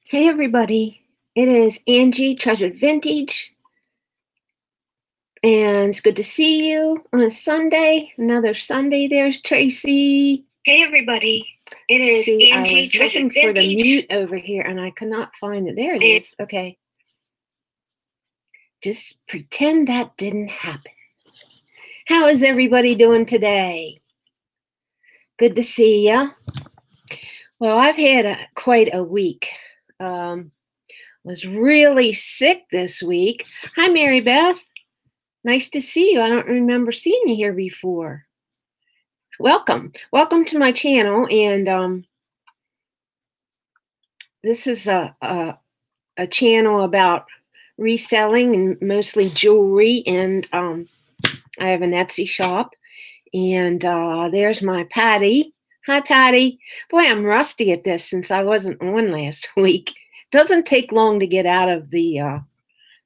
Hey everybody, it is Angie, Treasured Vintage, and it's good to see you on a Sunday. Another Sunday. There's Tracy. Hey everybody, it is See, Angie, I was Treasured looking for the Vintage. mute over here and I could not find it. There it is. Okay. Just pretend that didn't happen. How is everybody doing today? Good to see ya. Well, I've had quite a week. Was really sick this week. Hi, Mary Beth. Nice to see you. I don't remember seeing you here before. Welcome to my channel, and this is a channel about reselling and mostly jewelry, and I have an Etsy shop, and there's my Patty. Hi, Patty. Boy, I'm rusty at this since I wasn't on last week. Doesn't take long to get out of the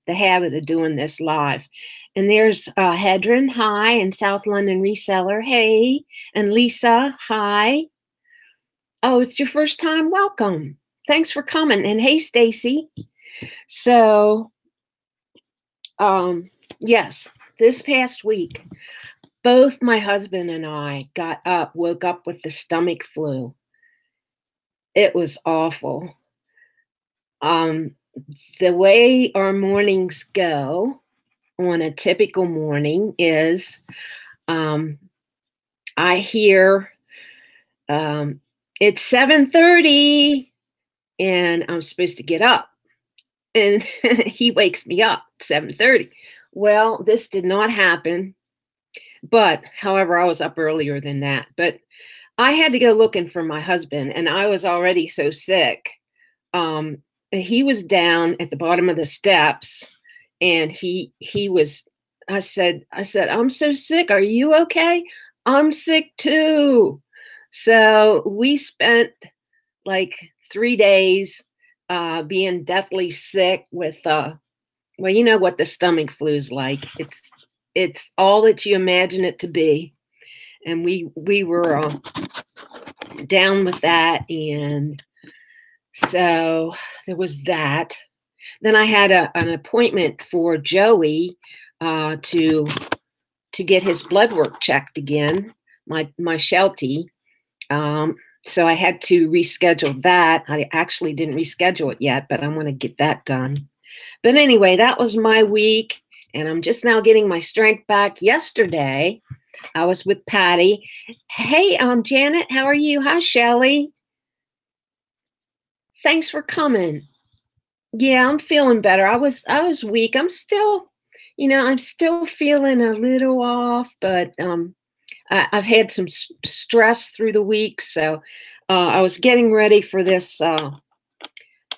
habit of doing this live. And there's Hedron, hi, and South London Reseller, hey, and Lisa, hi. Oh, it's your first time? Welcome. Thanks for coming. And hey, Stacy. So, yes, this past week, both my husband and I woke up with the stomach flu. It was awful. The way our mornings go on a typical morning is I hear it's 7:30 and I'm supposed to get up. And he wakes me up at 7:30. Well, this did not happen. But however, I was up earlier than that. But I had to go looking for my husband, and I was already so sick. He was down at the bottom of the steps, and he was. I said, I'm so sick. Are you okay? I'm sick too. So we spent like 3 days being deathly sick with well, you know what the stomach flu is like. It's all that you imagine it to be. And we were down with that, and so there was that. Then I had an appointment for Joey to get his blood work checked again, my Sheltie. So I had to reschedule that. I actually didn't reschedule it yet, but I want to get that done. But anyway, that was my week, and I'm just now getting my strength back. Yesterday, I was with Patty. Hey, Janet, how are you? Hi, Shelly. Thanks for coming. Yeah, I'm feeling better. I was weak. I'm still, I'm still feeling a little off, but I've had some stress through the week, so I was getting ready for this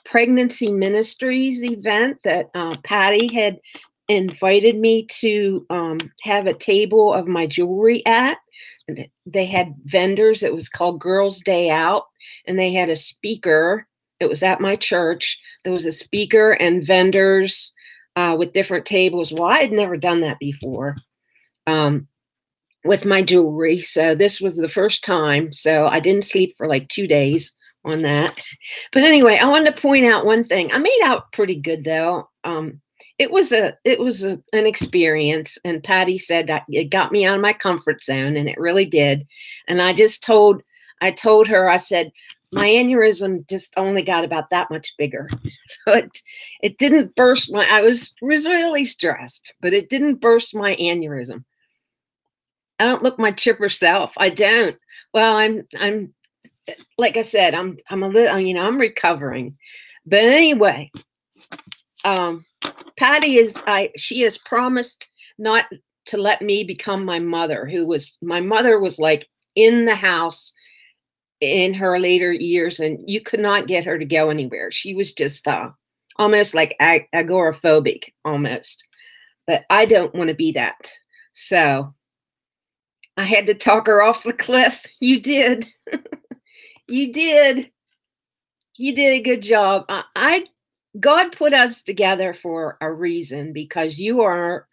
pregnancy ministries event that Patty had invited me to have a table of my jewelry at. And they had vendors. It was called Girls Day Out, and they had a speaker. It was at my church. There was a speaker and vendors with different tables. Well, I had never done that before with my jewelry. So this was the first time. So I didn't sleep for like 2 days on that. But anyway, I wanted to point out one thing. I made out pretty good though. It was an experience, and Patty said that it got me out of my comfort zone, and it really did. And I told her, I said, my aneurysm just only got about that much bigger. So it didn't burst I was really stressed, but it didn't burst my aneurysm. I don't look my chipper self. I don't. Well, I'm like I said, I'm a little, I'm recovering. But anyway, Patty she has promised not to let me become my mother, my mother was like in the house in her later years, and you could not get her to go anywhere. She was just almost like agoraphobic almost. But I don't want to be that. So I had to talk her off the cliff. You did. You did. You did a good job. God put us together for a reason, because you are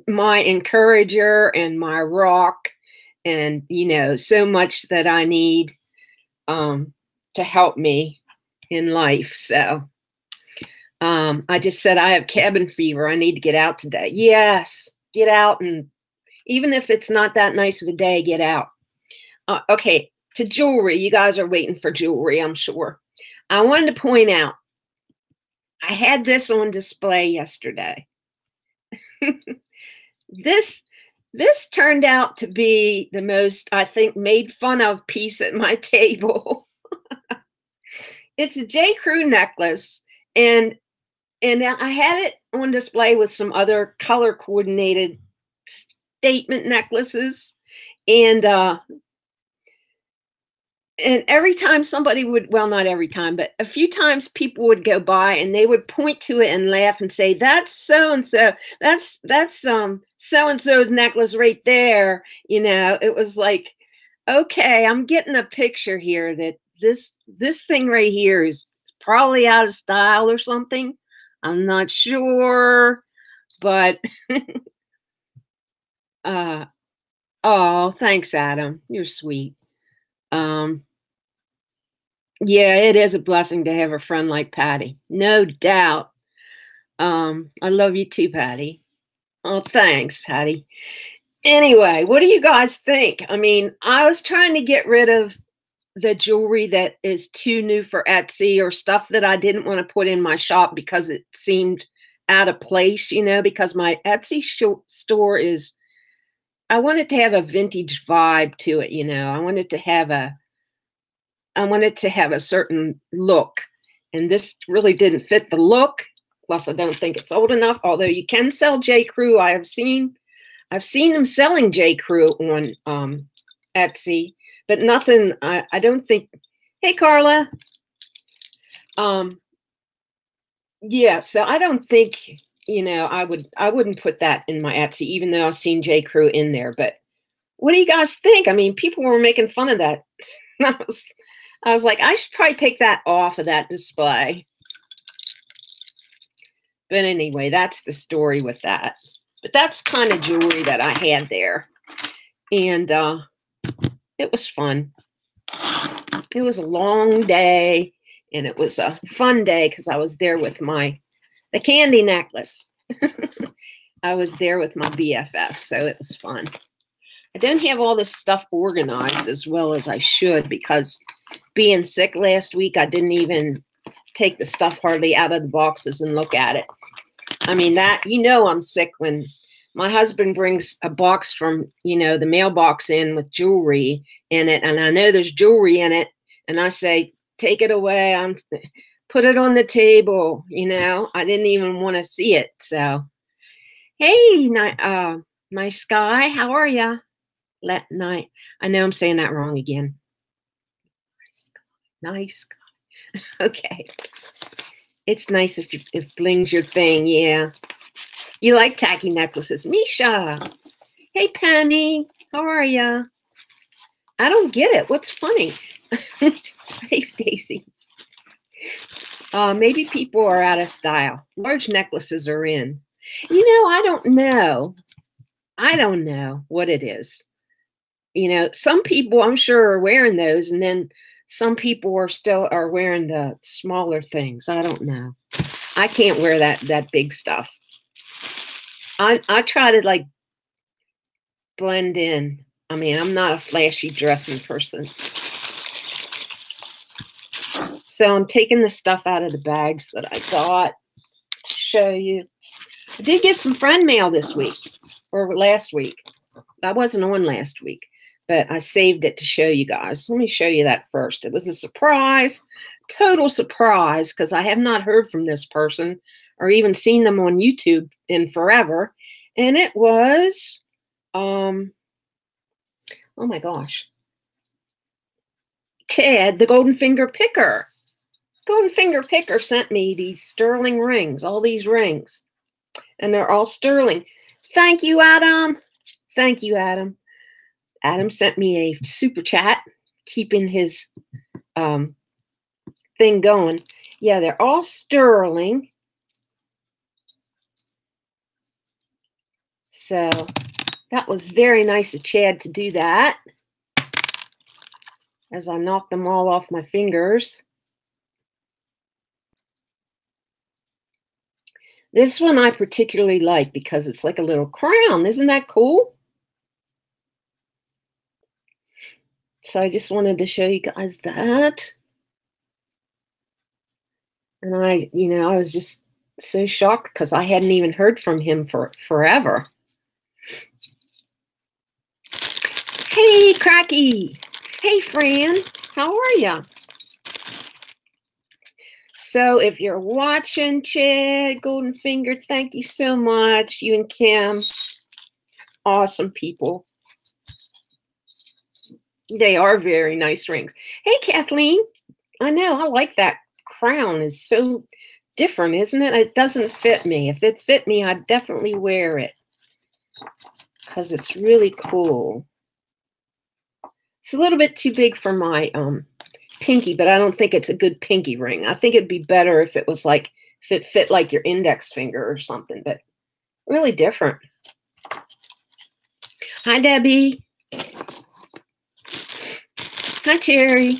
my encourager and my rock, and so much that I need to help me in life. So I just said, I have cabin fever. I need to get out today. Yes, get out. And even if it's not that nice of a day, get out. Okay, to jewelry. You guys are waiting for jewelry, I'm sure. I wanted to point out, I had this on display yesterday. This turned out to be the most, I think, made fun of piece at my table. It's a J. Crew necklace, and I had it on display with some other color coordinated statement necklaces, and every time somebody would, well, not every time, but a few times people would go by and they would point to it and laugh and say, that's so and so, that's so and so's necklace right there. You know, it was like, okay, I'm getting a picture here that this thing right here is probably out of style or something. I'm not sure, but oh, thanks, Adam. You're sweet. Yeah, it is a blessing to have a friend like Patty. No doubt. I love you too, Patty. Oh, thanks, Patty. Anyway, what do you guys think? I mean, I was trying to get rid of the jewelry that is too new for Etsy, or stuff that I didn't want to put in my shop because it seemed out of place, you know, because my Etsy store is, I wanted to have a vintage vibe to it, you know. I wanted to have a certain look, and this really didn't fit the look. Plus, I don't think it's old enough. Although you can sell J. Crew, I've seen them selling J. Crew on Etsy, but nothing. I don't think. Hey, Carla. Yeah. So I don't think, you know, I wouldn't put that in my Etsy, even though I've seen J. Crew in there. But what do you guys think? I mean, people were making fun of that. I was like, I should probably take that off of that display. But anyway, that's the story with that. But that's kind of jewelry that I had there. And it was fun. It was a long day, and it was a fun day because I was there with the candy necklace. I was there with my BFF, so it was fun. I don't have all this stuff organized as well as I should, because being sick last week, I didn't even take the stuff hardly out of the boxes and look at it. I mean, that, you know, I'm sick when my husband brings a box from, you know, the mailbox in with jewelry in it, and I know there's jewelry in it, and I say, take it away, put it on the table, you know. I didn't even want to see it. So, hey, nice guy, how are you? Night. I know I'm saying that wrong again. Nice guy. Okay. It's nice if bling's your thing, yeah. You like tacky necklaces. Misha. Hey, Penny. How are ya? I don't get it. What's funny? Hey, Stacy. Maybe people are out of style. Large necklaces are in. You know, I don't know. I don't know what it is. You know, some people I'm sure are wearing those, and then some people are wearing the smaller things. I don't know. I can't wear that big stuff. I try to like blend in. I mean, I'm not a flashy dressing person. So I'm taking the stuff out of the bags that I got to show you. I did get some friend mail this week, or last week. I wasn't on last week, but I saved it to show you guys. Let me show you that first. It was a surprise, total surprise, because I have not heard from this person or even seen them on YouTube in forever. And it was, oh my gosh, Ted, the Golden Finger Picker. Golden Finger Picker sent me these sterling rings, all these rings, and they're all sterling. Thank you, Adam. Thank you, Adam. Adam sent me a super chat, keeping his thing going. Yeah, they're all sterling. So that was very nice of Chad to do that, as I knocked them all off my fingers. This one I particularly like because it's like a little crown. Isn't that cool? So I just wanted to show you guys that. And I was just so shocked because I hadn't even heard from him for forever. Hey, Cracky. Hey, Fran. How are ya? So if you're watching, Chad, Golden Finger, thank you so much. You and Kim, awesome people. They are very nice rings. Hey, Kathleen. I know, I like that crown. It's so different, isn't it? It doesn't fit me. If it fit me, I'd definitely wear it because it's really cool. It's a little bit too big for my pinky, but I don't think it's a good pinky ring. I think it'd be better if it was like, if it fit like your index finger or something, but really different. Hi, Debbie. Hi, Cherry.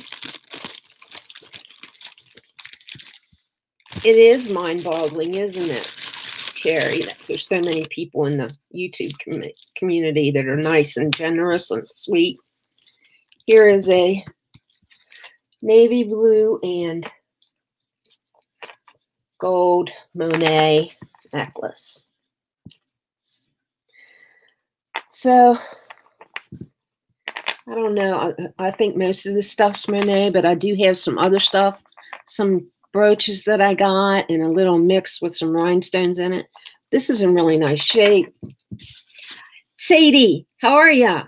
It is mind-boggling, isn't it, Cherry? That there's so many people in the YouTube community that are nice and generous and sweet. Here is a navy blue and gold Monet necklace. So, I don't know. I think most of this stuff's Monet, but I do have some other stuff. Some brooches that I got and a little mix with some rhinestones in it. This is in really nice shape. Sadie, how are ya?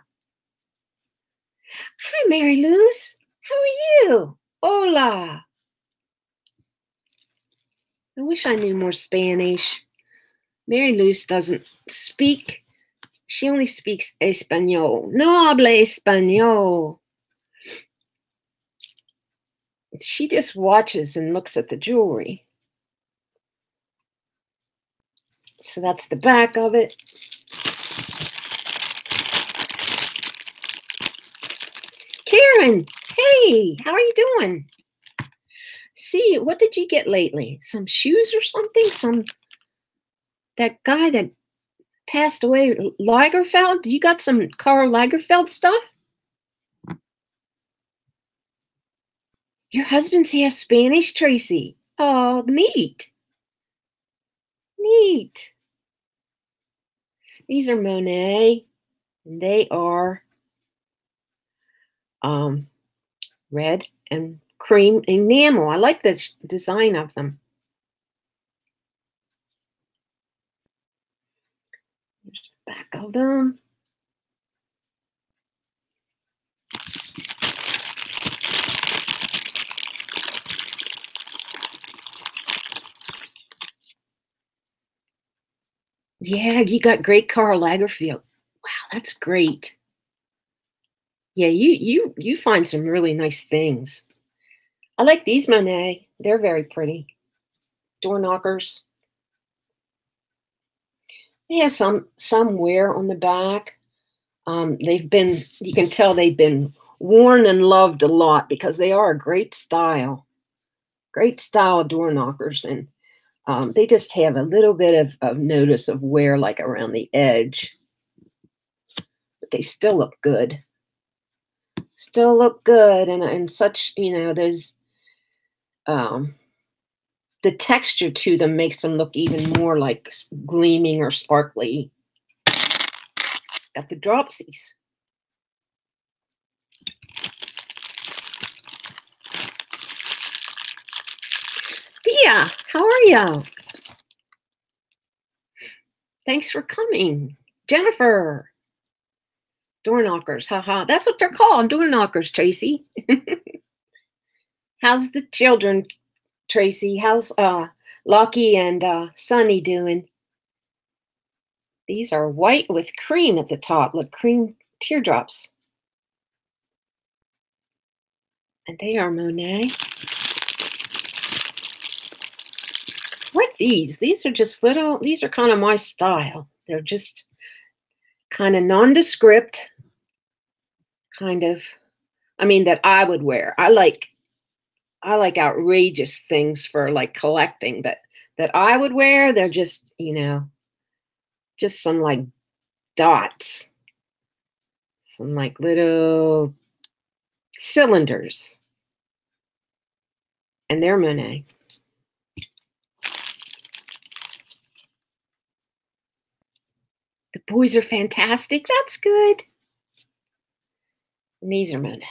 Hi, Mary Luz. How are you? Hola. I wish I knew more Spanish. Mary Luz doesn't speak. She only speaks Espanol. No habla Espanol. She just watches and looks at the jewelry. So that's the back of it. Karen, hey, how are you doing? See, what did you get lately? Some shoes or something? That guy that passed away, Lagerfeld? You got some Karl Lagerfeld stuff? Your husband's half Spanish, Tracy. Oh, neat. Neat. These are Monet, and they are red and cream enamel. I like the design of them. Here's the back of them. Yeah, you got great Karl Lagerfeld. Wow, that's great. Yeah, you find some really nice things. I like these Monet. They're very pretty. Door knockers. They have some wear on the back. You can tell they've been worn and loved a lot because they are a great style. Great style door knockers. And they just have a little bit of notice of wear like around the edge. But they still look good. Still look good and such, those the texture to them makes them look even more like gleaming or sparkly. Got the dropsies. Dia, how are you? Thanks for coming. Jennifer. Door knockers, haha. That's what they're called, door knockers, Tracy. How's the children, Tracy? How's Lockie and Sunny doing? These are white with cream at the top. Look, cream teardrops. And they are Monet. I like these. These are just little, these are kind of my style. They're just kind of nondescript, that I would wear. I like outrageous things for like collecting, but that I would wear. They're just, just some like dots, some like little cylinders, and they're Monet. The boys are fantastic. That's good. And these are Monet.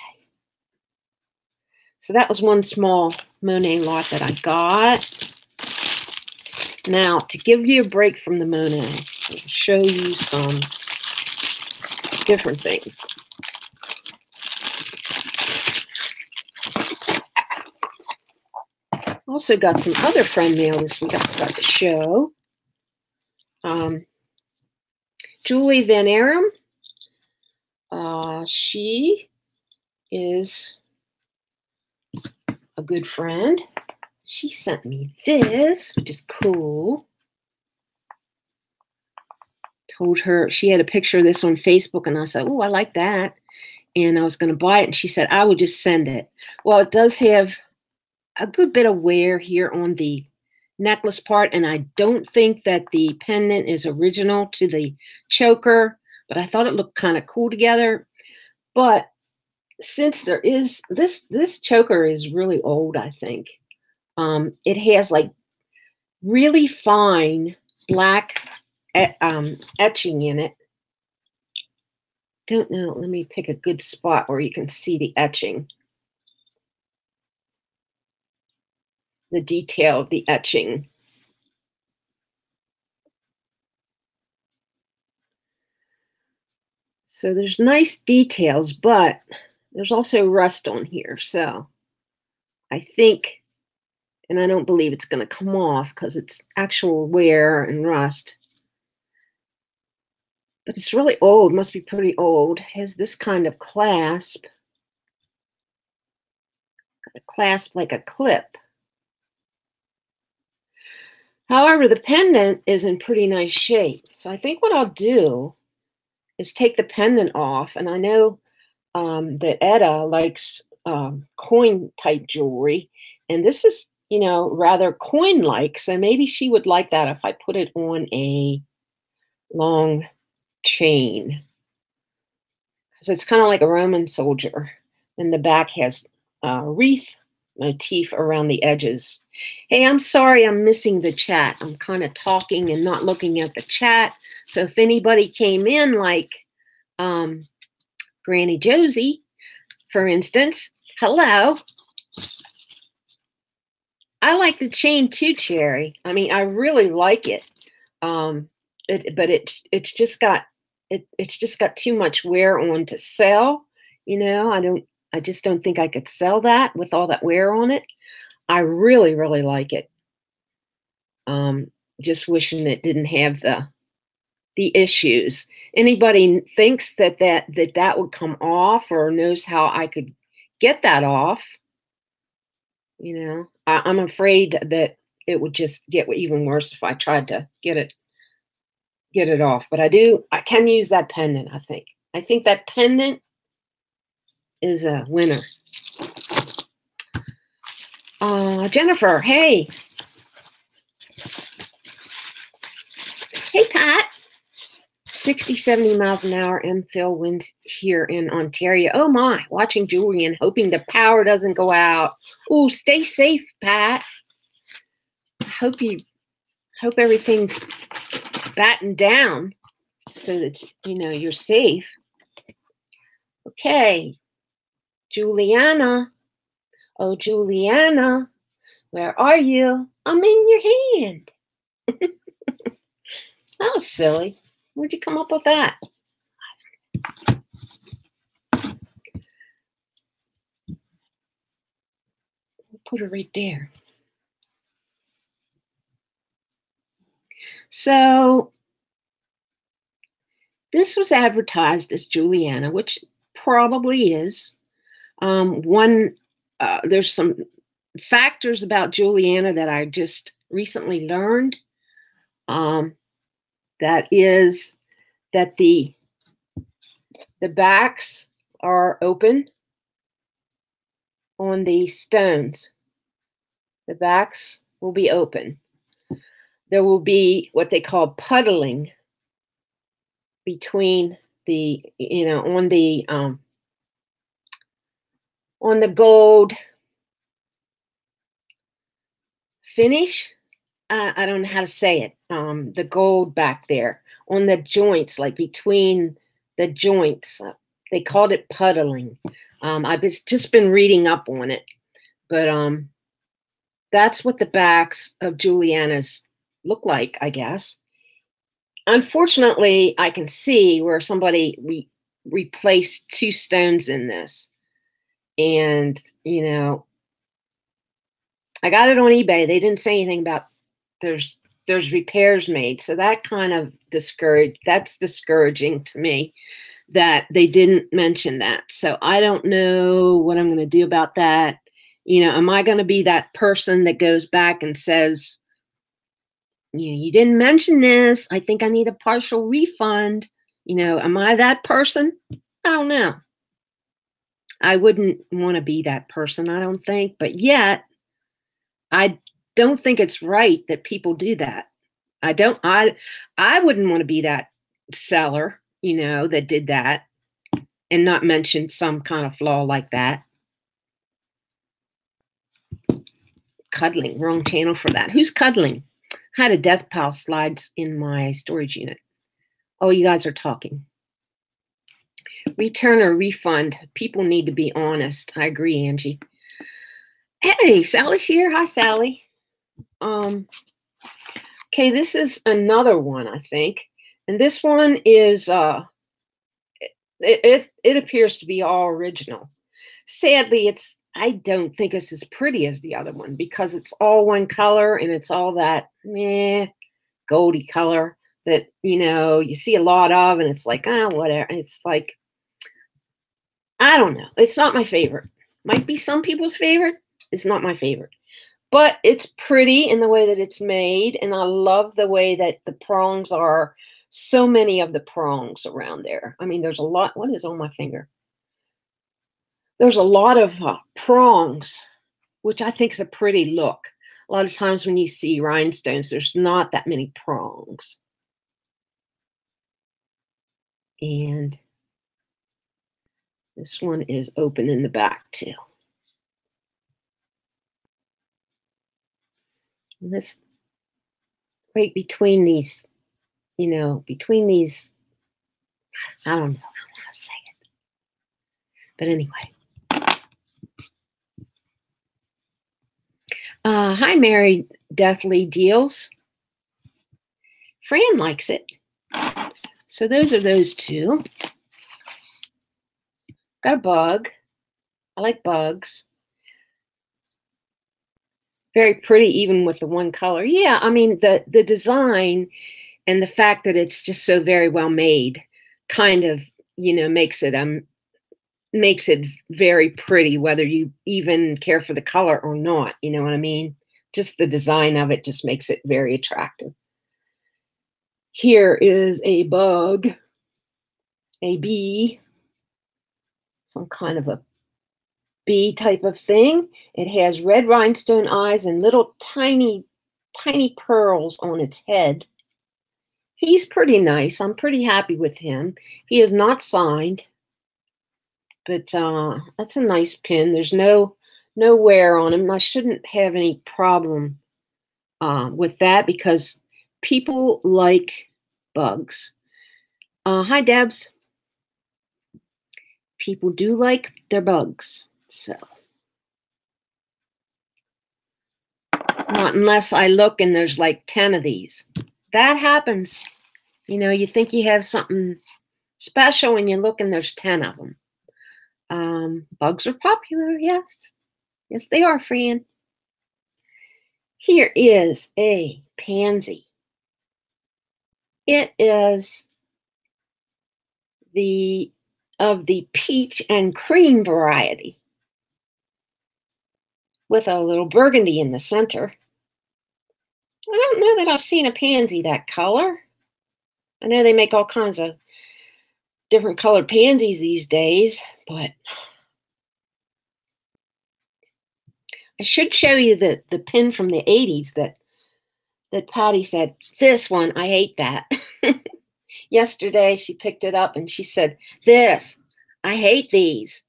So that was one small Monet lot that I got. Now, to give you a break from the Monet, I'll show you some different things. Also got some other friend mail this week I forgot to show. Julie Van Aram. She is a good friend. She sent me this, which is cool. Told her she had a picture of this on Facebook, and I said, oh, I like that. And I was going to buy it, and she said, I would just send it. Well, it does have a good bit of wear here on the necklace part, and I don't think that the pendant is original to the choker, but I thought it looked kind of cool together. But since there is this choker is really old, I think. It has like really fine black etching in it. Don't know. Let me pick a good spot where you can see the etching. The detail of the etching. So there's nice details, but there's also rust on here. So I think, and I don't believe it's going to come off because it's actual wear and rust. But it's really old, must be pretty old. It has this kind of clasp. Got a clasp like a clip. However, the pendant is in pretty nice shape. So I think what I'll do is take the pendant off. And I know that Etta likes coin type jewelry. And this is, rather coin-like. So maybe she would like that if I put it on a long chain. Because it's kind of like a Roman soldier. And the back has wreath motif around the edges. Hey, I'm sorry I'm missing the chat. I'm kind of talking and not looking at the chat. So if anybody came in like Granny Josie, for instance, hello. I like the chain too, Cherry. I mean, I really like it. But it's just got too much wear on to sell. I just don't think I could sell that with all that wear on it. I really, really like it. Just wishing it didn't have the issues. Anybody thinks that would come off or knows how I could get that off? I'm afraid that it would just get even worse if I tried to get it off. But I can use that pendant, I think. I think that pendant is a winner. Jennifer, hey. Hey, Pat. 60, 70 miles an hour MPhil winds here in Ontario. Oh my, watching jewelry and hoping the power doesn't go out. Oh, stay safe, Pat. I hope everything's battened down so that you're safe. Okay. Juliana. Oh, Juliana, where are you? I'm in your hand. That was silly. Where'd you come up with that? Put her right there. So this was advertised as Juliana, which probably is. There's some factors about Juliana that I just recently learned. That is that the backs are open on the stones. The backs will be open. there will be what they call puddling between the, on the gold finish. I don't know how to say it. The gold back there on the joints, like between the joints. They called it puddling. I've just been reading up on it, but that's what the backs of Juliana's look like, I guess. Unfortunately, I can see where somebody replaced 2 stones in this. And, I got it on eBay. They didn't say anything about there's repairs made. So that kind of that's discouraging to me that they didn't mention that. So I don't know what I'm going to do about that. Am I going to be that person that goes back and says, you didn't mention this. I think I need a partial refund. Am I that person? I don't know. I wouldn't want to be that person, I don't think. But yet, I don't think it's right that people do that. I wouldn't want to be that seller, that did that and not mention some kind of flaw like that. Cuddling, wrong channel for that. Who's cuddling? I had a death pile slides in my storage unit. Oh, you guys are talking. Return or refund. People need to be honest. I agree, Angie. Hey, Sally's here. Hi, Sally. Okay, this is another one, I think. And this one is it appears to be all original. Sadly, I don't think it's as pretty as the other one because it's all one color and it's all that goldy color that you see a lot of, and it's like, whatever. It's like, I don't know. It's not my favorite. Might be some people's favorite. It's not my favorite. But it's pretty in the way that it's made, and I love the way that the prongs are. So many of the prongs around there. I mean, there's a lot. What is on my finger? There's a lot of prongs, which I think is a pretty look. A lot of times when you see rhinestones, there's not that many prongs. And this one is open in the back too. And this right between these, between these, I don't know how to say it. But anyway. Hi, Mary Deathly Deals. Fran likes it. So those are those 2. Got a bug. I like bugs. Very pretty, even with the one color. Yeah, I mean, the design and the fact that it's just so very well made kind of, makes it very pretty, whether you even care for the color or not. You know what I mean? Just the design of it just makes it very attractive. Here is a bug, a bee, some kind of a bee type of thing. It has red rhinestone eyes and little tiny, tiny pearls on its head. He's pretty nice. I'm pretty happy with him. He is not signed, but that's a nice pin. There's no wear on him. I shouldn't have any problem with that because people like bugs. Hi, Debs. People do like their bugs. So, not unless I look and there's like 10 of these. That happens. You think you have something special when you look and there's 10 of them. Bugs are popular, yes. Yes, they are, Fran. Here is a pansy. It is of the peach and cream variety with a little burgundy in the center. I don't know that I've seen a pansy that color. I know they make all kinds of different colored pansies these days, but I should show you the pin from the 80s that that Patty said, "This one, I hate that." Yesterday, she picked it up and she said, "This, I hate these."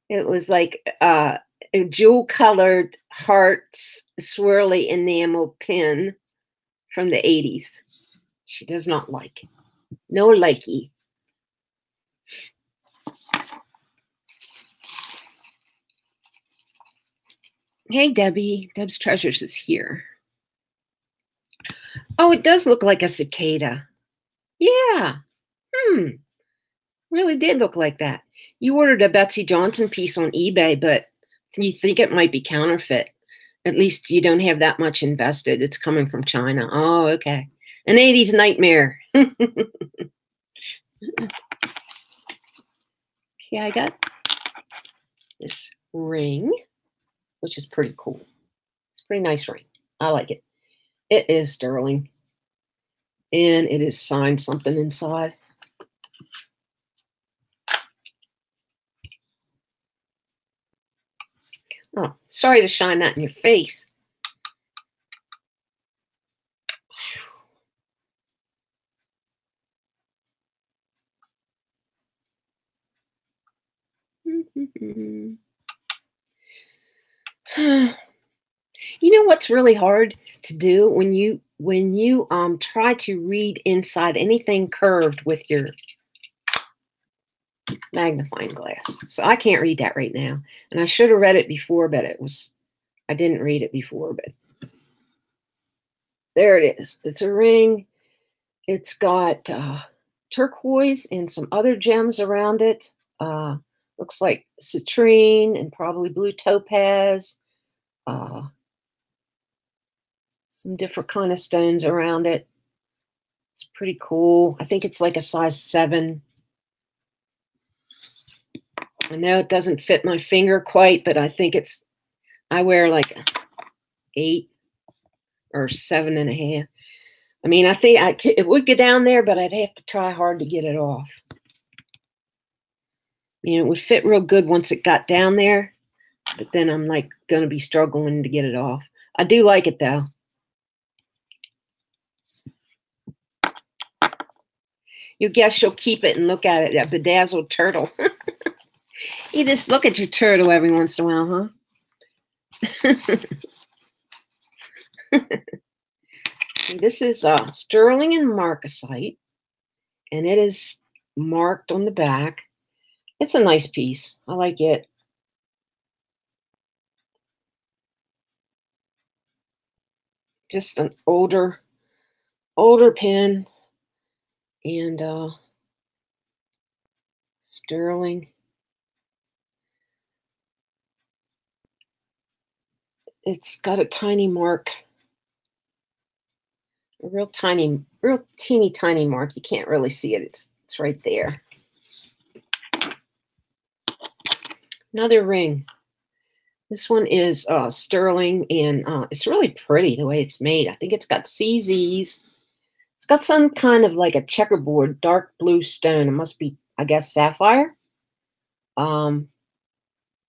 It was like a jewel-colored hearts swirly enamel pin from the 80s. She does not like it. No likey. Hey, Debbie. Deb's Treasures is here. Oh, it does look like a cicada. Yeah. Really did look like that. You ordered a Betsy Johnson piece on eBay, but you think it might be counterfeit. At least you don't have that much invested. It's coming from China. Oh, okay. An 80s nightmare. Yeah, I got this ring, which is pretty cool. It's a pretty nice ring. I like it. It is sterling. And it is signed something inside. Oh, sorry to shine that in your face. You know what's really hard to do when you try to read inside anything curved with your magnifying glass. So I can't read that right now. And I should have read it before, but I didn't read it before, but there it is. It's a ring. It's got turquoise and some other gems around it. Looks like citrine and probably blue topaz. Some different kind of stones around it. It's pretty cool. I think it's like a size 7. I know it doesn't fit my finger quite, but I think I wear like 8 or 7.5. I mean, I think it would get down there, but I'd have to try hard to get it off. You know, it would fit real good once it got down there, but then I'm like going to be struggling to get it off. I do like it though. You guess you'll keep it and look at it, that bedazzled turtle. You just look at your turtle every once in a while, huh? This is sterling and marcasite, and it is marked on the back. It's a nice piece. I like it. Just an older pin, and sterling. It's got a tiny mark, a real teeny tiny mark. You can't really see it. It's right there. Another ring. This one is sterling, and it's really pretty the way it's made. I think it's got CZs. It's got some kind of like a checkerboard, dark blue stone. It must be, I guess, sapphire. But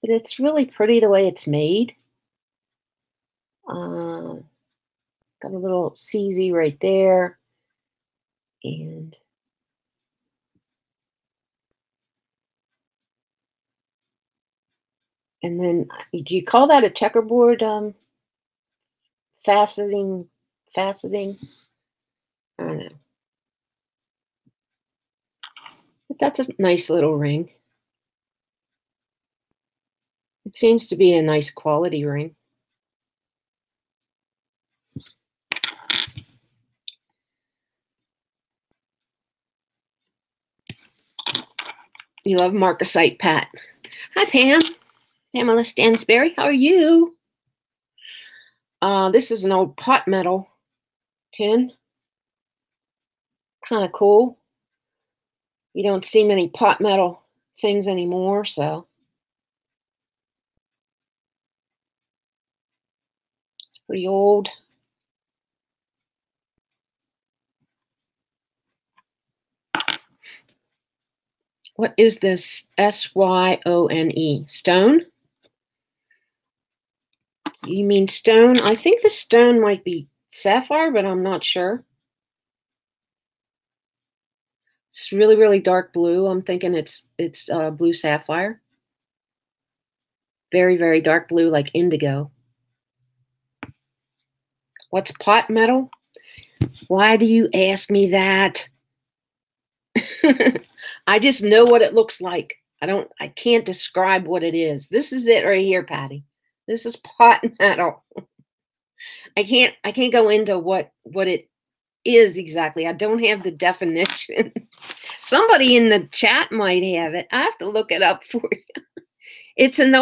it's really pretty the way it's made. Got a little CZ right there. And then, do you call that a checkerboard faceting? I don't know. But that's a nice little ring. It seems to be a nice quality ring. You love marcasite, Pat. Hi, Pam. Pamela Stansberry. How are you? This is an old pot metal pin. Kind of cool. You don't see many pot metal things anymore, so it's pretty old. What is this? SYONE? Stone? You mean stone? I think the stone might be sapphire, but I'm not sure. It's really, really dark blue. I'm thinking it's blue sapphire. Very, very dark blue, like indigo. What's pot metal? Why do you ask me that? I just know what it looks like. I can't describe what it is. This is it right here, Patty. This is pot metal. I can't go into what it is exactly. I don't have the definition. Somebody in the chat might have it. I have to look it up for you. It's an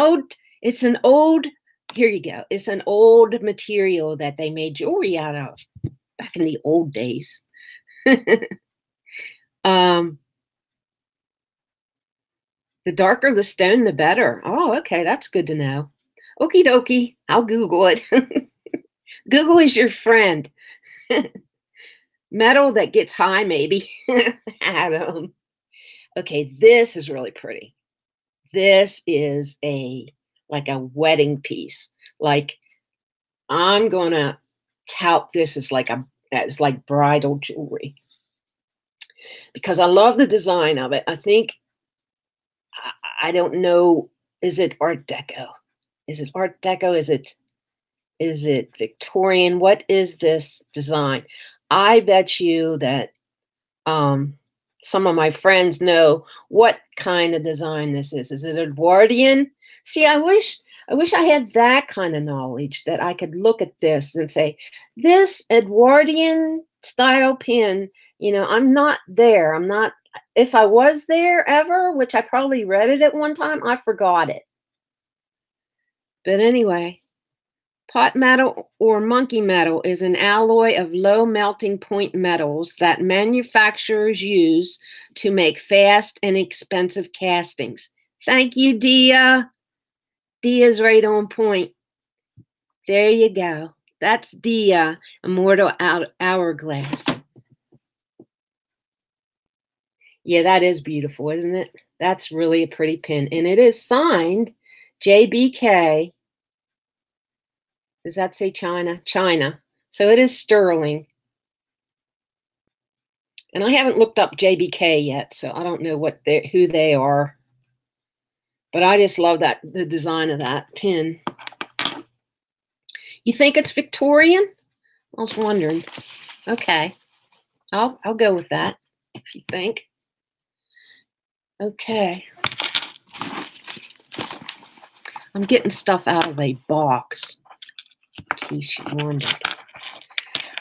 old here you go. It's an old material that they made jewelry out of back in the old days. um the darker the stone, the better. Oh, okay, that's good to know. Okie dokie. I'll Google it. Google is your friend. Metal that gets high, maybe. Adam. Okay, this is really pretty. This is like a wedding piece. Like I'm gonna tout this as like bridal jewelry because I love the design of it. I think I don't know. Is it Art Deco? Is it Art Deco? Is it Victorian? What is this design? I bet you that some of my friends know what kind of design this is. Is it Edwardian? See, I wish I had that kind of knowledge that I could look at this and say, this Edwardian style pin, I'm not there. I'm not, if I was there ever, which I probably read it at one time, I forgot it. But anyway, pot metal or monkey metal is an alloy of low melting point metals that manufacturers use to make fast and expensive castings. Thank you, Dia. Dia's right on point. There you go. That's Dia, Immortal Hourglass. Yeah, that is beautiful, isn't it? That's really a pretty pin. And it is signed JBK. Does that say China? China. So it is sterling. And I haven't looked up JBK yet, so I don't know who they are. But I just love the design of that pin. You think it's Victorian? I was wondering. Okay. I'll go with that if you think. Okay. I'm getting stuff out of a box, in case you wondered.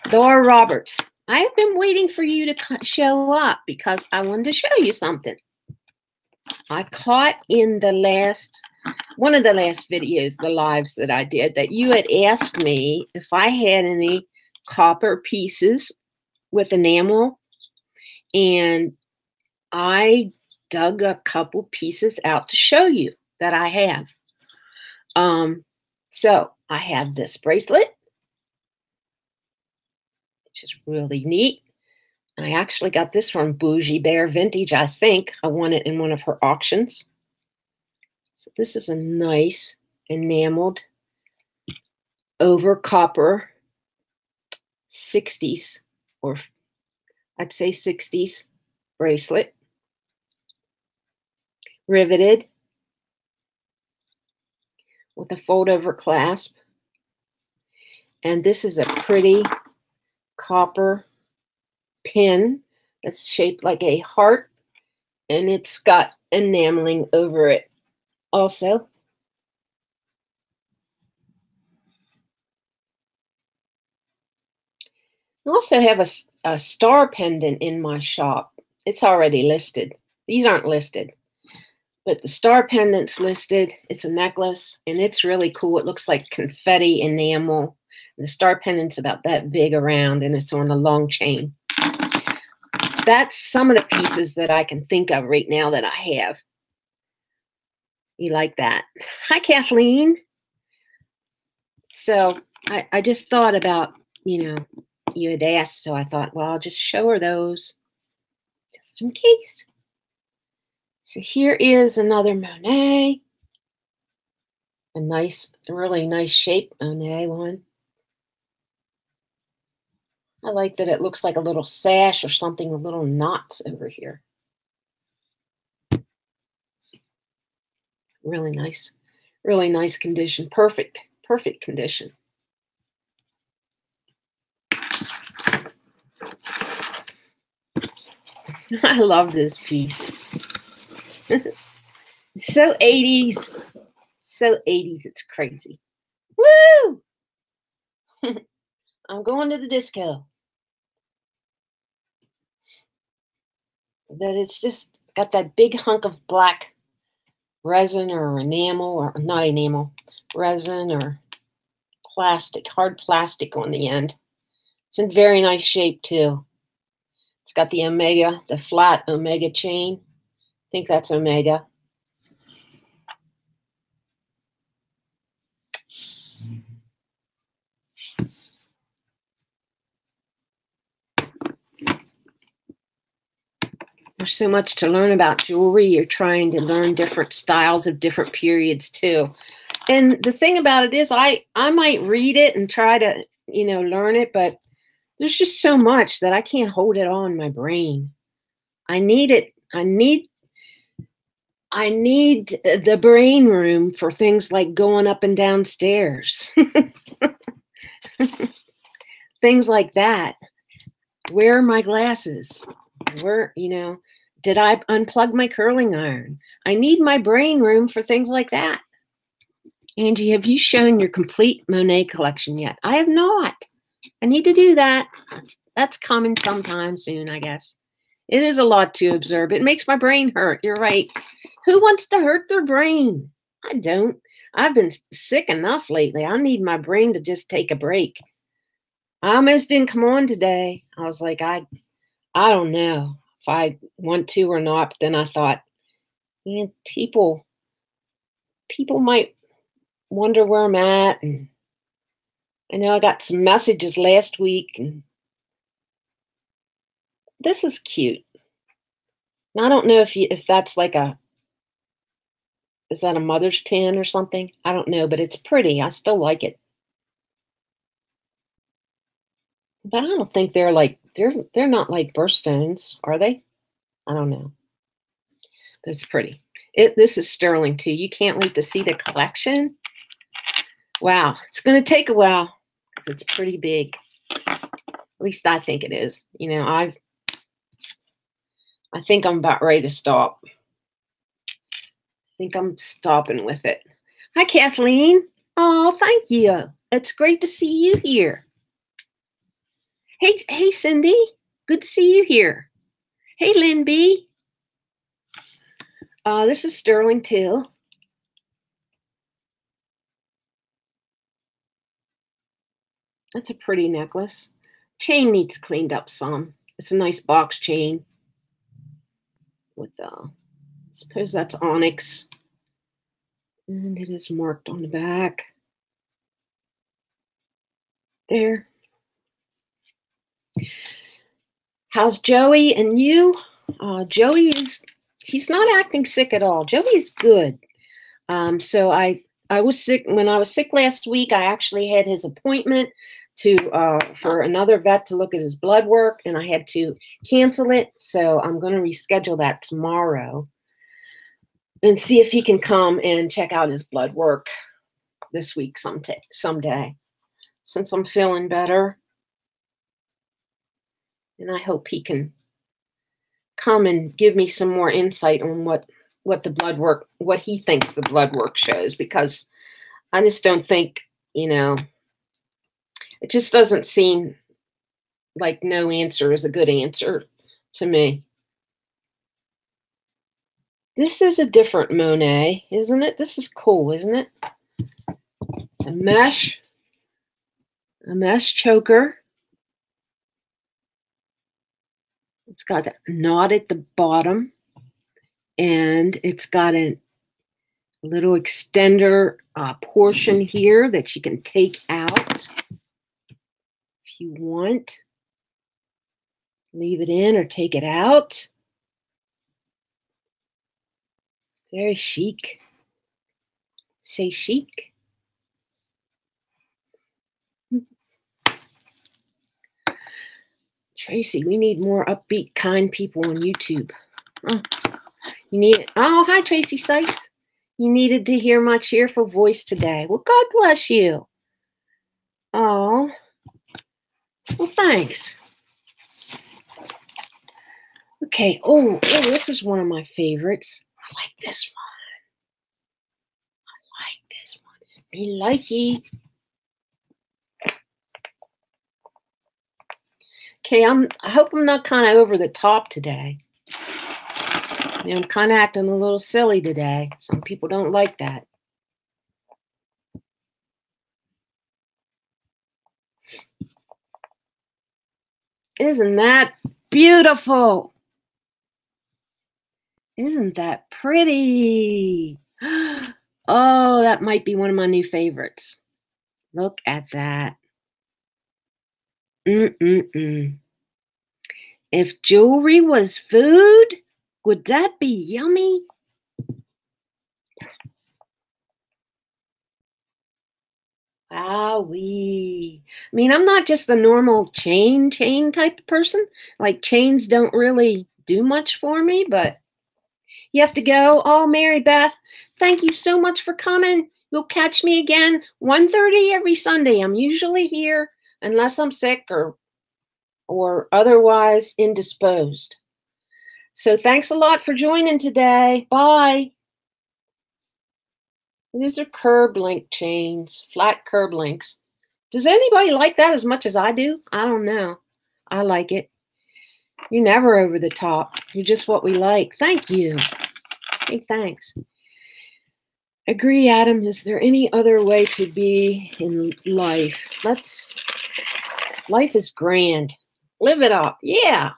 Dora Roberts, I have been waiting for you to show up because I wanted to show you something. I caught in one of the last videos, the lives that I did, that you had asked me if I had any copper pieces with enamel, and I dug a couple pieces out to show you that I have. So I have this bracelet, which is really neat. I actually got this from Bougie Bear Vintage, I think. I won it in one of her auctions. So this is a nice enameled over copper 60s, or I'd say 60s bracelet. Riveted with a fold over clasp. And this is a pretty copper pin that's shaped like a heart, and it's got enameling over it also. I also have a star pendant in my shop. It's already listed. These aren't listed, but the star pendant's listed. It's a necklace, and it's really cool. It looks like confetti enamel. The star pendant's about that big around, and it's on a long chain. That's some of the pieces that I can think of right now that I have. You like that? Hi, Kathleen. So I just thought about, you had asked, so I thought, well, I'll just show her those just in case. So here is another Monet. A nice, really nice shape Monet one. I like that it looks like a little sash or something with little knots over here. Really nice. Really nice condition. Perfect. Perfect condition. I love this piece. So 80s. So 80s. It's crazy. Woo! I'm going to the disco. That it's just got that big hunk of black resin or enamel, or not enamel, resin or plastic, hard plastic on the end. It's in very nice shape too. It's got the omega, the flat omega chain. I think that's omega. There's so much to learn about jewelry. You're trying to learn different styles of different periods too. And the thing about it is I might read it and try to, learn it, but there's just so much that I can't hold it all in my brain. I need it. I need the brain room for things like going up and down stairs. Things like that. Where are my glasses? Where, did I unplug my curling iron? I need my brain room for things like that. Angie, have you shown your complete Monet collection yet? I have not. I need to do that. That's coming sometime soon, I guess. It is a lot to observe. It makes my brain hurt. You're right. Who wants to hurt their brain? I don't. I've been sick enough lately. I need my brain to just take a break. I almost didn't come on today. I was like, I don't know if I want to or not. But then I thought, man, people might wonder where I'm at. And I know I got some messages last week, and this is cute. Now, I don't know if that's like is that a mother's pin or something? I don't know, but it's pretty. I still like it. But I don't think they're not like birthstones, are they? I don't know. But it's pretty. This is sterling too. You can't wait to see the collection. Wow, it's going to take a while because it's pretty big. At least I think it is. I think I'm about ready to stop. I think I'm stopping with it. Hi, Kathleen. Oh, thank you. It's great to see you here. Hey, Cindy. Good to see you here. Hey, Lynn B. This is sterling too. That's a pretty necklace. Chain needs cleaned up some. It's a nice box chain with I suppose that's onyx. And it is marked on the back. There. How's Joey and you? He's not acting sick at all. Joey is good. So I was sick when I was sick last week. I actually had his appointment for another vet to look at his blood work, and I had to cancel it. So I'm going to reschedule that tomorrow and see if he can come and check out his blood work this week someday, since I'm feeling better. And I hope he can come and give me some more insight on what he thinks the blood work shows, because I just don't think, it just doesn't seem like no answer is a good answer to me. This is a different Monet, isn't it? This is cool, isn't it? It's a mesh choker. It's got a knot at the bottom, and it's got a little extender portion here that you can take out if you want. Leave it in or take it out. Very chic. Say chic. Tracy, we need more upbeat, kind people on YouTube. Oh, you need it. Oh, hi, Tracy Sykes. You needed to hear my cheerful voice today. Well, God bless you. Oh, well, thanks. Okay. Oh, this is one of my favorites. I like this one. Me likey. Okay, I hope I'm not kind of over the top today. I'm kind of acting a little silly today. Some people don't like that. Isn't that beautiful? Isn't that pretty? Oh, that might be one of my new favorites. Look at that. Mm-mm-mm. If jewelry was food, would that be yummy? Wowee. I mean, I'm not just a normal chain type of person. Like, chains don't really do much for me, but you have to go. Oh, Mary Beth, thank you so much for coming. You'll catch me again 1:30 every Sunday. I'm usually here unless I'm sick or otherwise indisposed. So thanks a lot for joining today. Bye. These are curb link chains, flat curb links. Does anybody like that as much as I do? I don't know. I like it. You're never over the top. You're just what we like. Thank you. Hey, thanks. Agree, Adam. Is there any other way to be in life? Life is grand. Live it up. Yeah.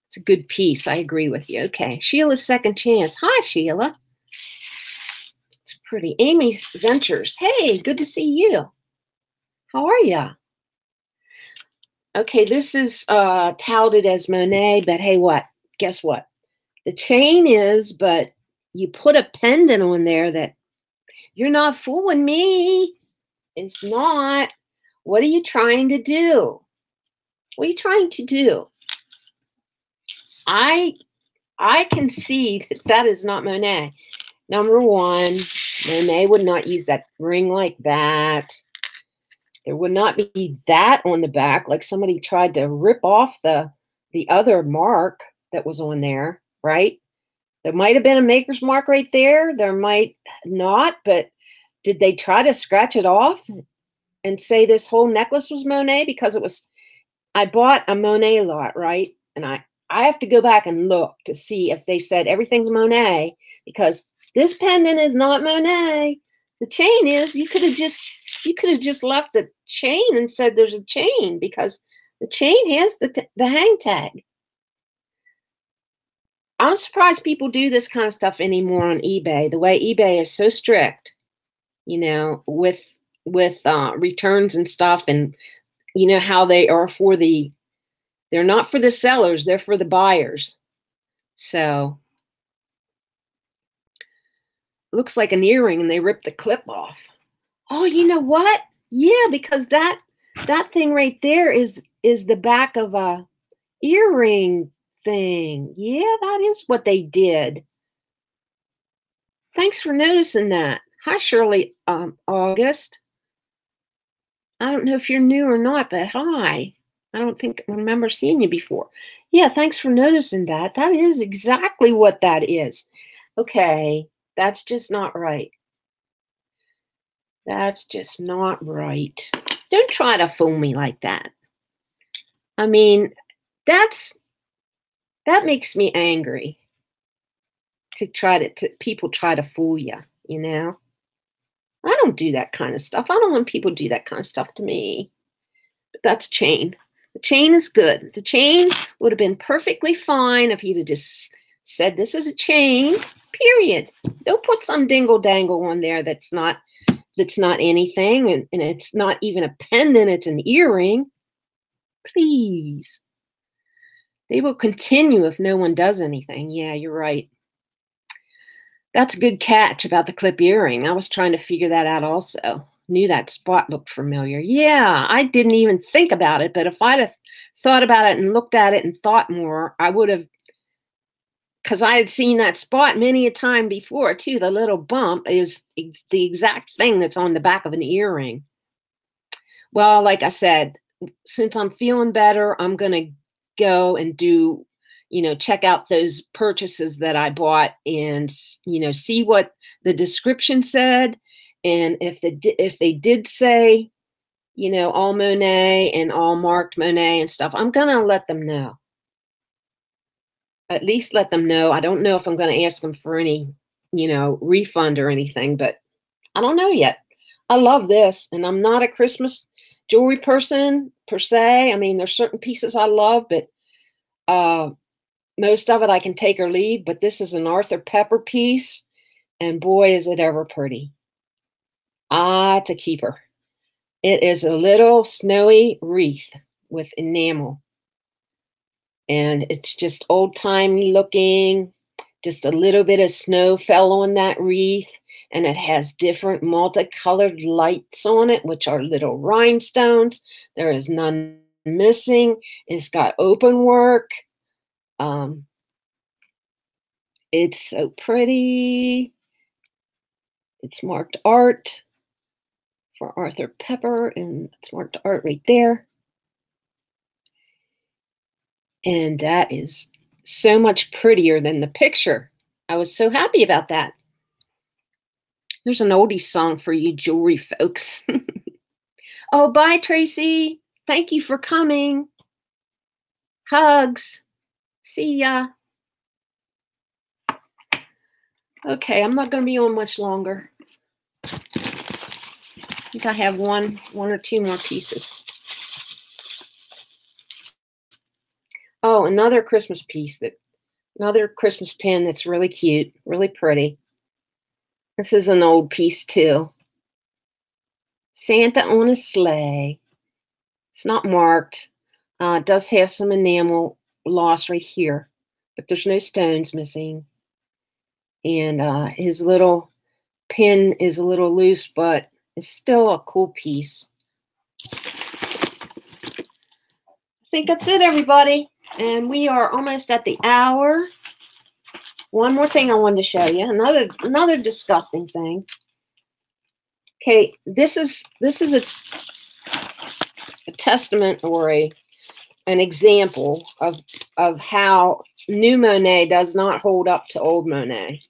It's a good piece. I agree with you. Okay. Sheila's second chance. Hi, Sheila. It's pretty. Amy's Ventures. Hey, good to see you. How are you? Okay, this is touted as Monet, but hey, what? Guess what? The chain is, but you put a pendant on there that you're not fooling me. It's not. What are you trying to do? What are you trying to do? I can see that is not Monet. Number one, Monet would not use that ring like that. There would not be that on the back, like somebody tried to rip off the other mark that was on there, right? There might have been a maker's mark right there. There might not, but did they try to scratch it off and say this whole necklace was Monet? Because I bought a Monet lot, right? And I have to go back and look to see if they said everything's Monet, because this pendant is not Monet. The chain is. You could have just left the chain and said there's a chain, because the chain has the hang tag. I'm surprised people do this kind of stuff anymore on eBay. The way eBay is so strict, with returns and stuff, and how they are they're not for the sellers, they're for the buyers. So looks like an earring and they ripped the clip off. Oh, you know what? Yeah, because that thing right there is the back of a earring thing. Yeah, that is what they did. Thanks for noticing that. Hi, Shirley, August. I don't know if you're new or not, but hi. I don't remember seeing you before. Yeah, thanks for noticing that. That is exactly what that is. Okay, that's just not right. That's just not right. Don't try to fool me like that. I mean, that makes me angry to people try to fool you, I don't do that kind of stuff. I don't want people to do that kind of stuff to me. But that's a chain. The chain is good. The chain would have been perfectly fine if you'd have just said this is a chain, period. Don't put some dingle dangle on there that's not anything, and it's not even a pendant, it's an earring. Please. They will continue if no one does anything. Yeah, you're right. That's a good catch about the clip earring. I was trying to figure that out also. Knew that spot looked familiar. Yeah, I didn't even think about it, but if I'd have thought about it and looked at it and thought more, I would have, because I had seen that spot many a time before too. The little bump is the exact thing that's on the back of an earring. Well, like I said, since I'm feeling better, I'm going to go and do, check out those purchases that I bought and, see what the description said. And if they did say, all Monet and all marked Monet and stuff, I'm going to let them know. At least let them know. I don't know if I'm going to ask them for any, refund or anything, but I don't know yet. I love this, and I'm not a Christmas jewelry person per se. I mean, there's certain pieces I love, but most of it I can take or leave. But this is an Arthur Pepper piece, and boy, is it ever pretty. Ah, it's a keeper. It is a little snowy wreath with enamel, and it's just old-timey looking. Just a little bit of snow fell on that wreath, and it has different multicolored lights on it, which are little rhinestones. There is none missing. It's got open work. It's so pretty. It's marked art for Arthur Pepper, and it's marked art right there. And that is so much prettier than the picture. I was so happy about that. There's an oldie song for you jewelry folks. Oh, bye, Tracy. Thank you for coming. Hugs. See ya. Okay, I'm not going to be on much longer. I think I have one or two more pieces. Oh, another Christmas piece, another Christmas pin that's really cute, really pretty. This is an old piece too. Santa on a sleigh. It's not marked. It does have some enamel loss right here, but there's no stones missing. And his little pin is a little loose, but it's still a cool piece. I think that's it, everybody. And we are almost at the hour. One more thing I wanted to show you. Another disgusting thing. Okay, this is a testament or an example of how new Monet does not hold up to old Monet.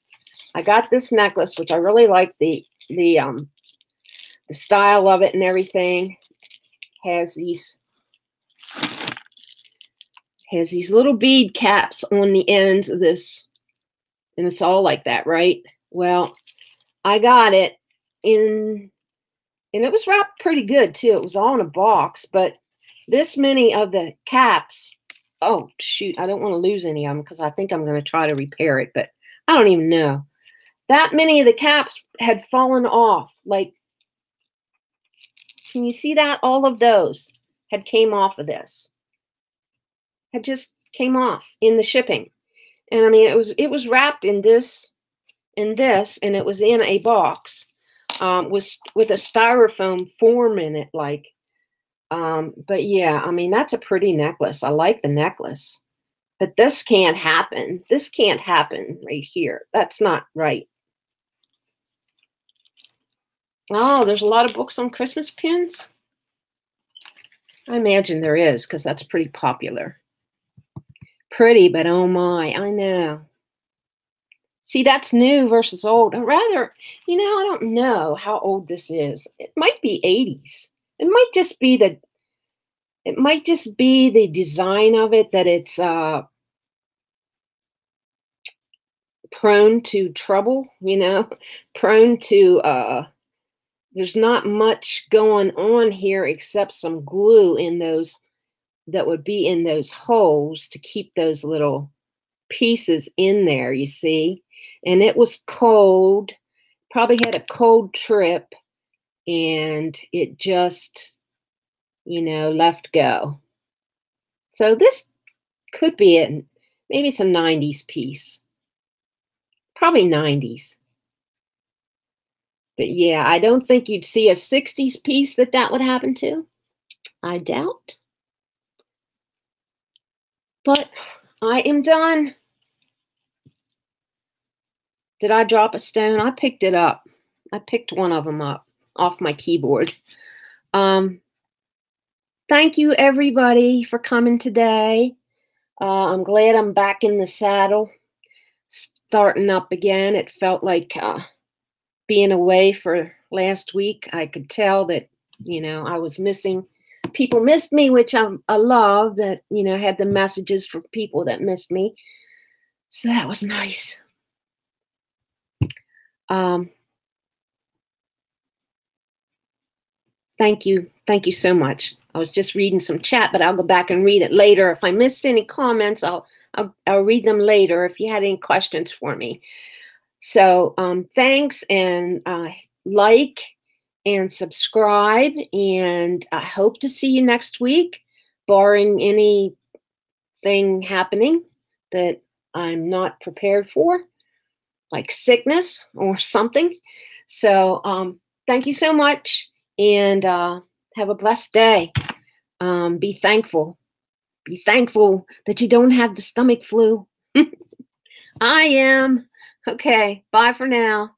I got this necklace, which I really like the style of it and everything. Has these little bead caps on the ends of this, and it's all like that, right? Well, I got it and it was wrapped pretty good too. It was all in a box, but this many of the caps, oh shoot, I don't want to lose any of them because I think I'm going to try to repair it, but I don't even know. That many of the caps had fallen off. Like, can you see that? All of those had came off of this. Had just came off in the shipping. And I mean, it was wrapped in this, and it was in a box with a styrofoam form in it, like. But yeah, I mean, that's a pretty necklace. I like the necklace, but this can't happen. This can't happen right here. That's not right. Oh, there's a lot of books on Christmas pins. I imagine there is, because that's pretty popular. Pretty, but oh my, I know. See, that's new versus old. Or rather, I don't know how old this is. It might be 80s. It might just be the design of it, that it's prone to trouble, prone to there's not much going on here except some glue in those that would be in those holes to keep those little pieces in there, you see. And it was cold, probably had a cold trip, and it just, left go. So this could be it. Maybe it's a 90s piece. Probably 90s. But yeah, I don't think you'd see a 60s piece that would happen to. I doubt. But I am done. Did I drop a stone? I picked it up. I picked one of them up off my keyboard. Thank you, everybody, for coming today. I'm glad I'm back in the saddle, starting up again. It felt like being away for last week. I could tell that, I was missing. People missed me, which I love that, had the messages for people that missed me. So that was nice. Thank you. Thank you so much. I was just reading some chat, but I'll go back and read it later. If I missed any comments, I'll read them later if you had any questions for me. So thanks, and like and subscribe, and I hope to see you next week, barring anything happening that I'm not prepared for, like sickness or something. So thank you so much, and have a blessed day. Be thankful. Be thankful that you don't have the stomach flu. I am. Okay, bye for now.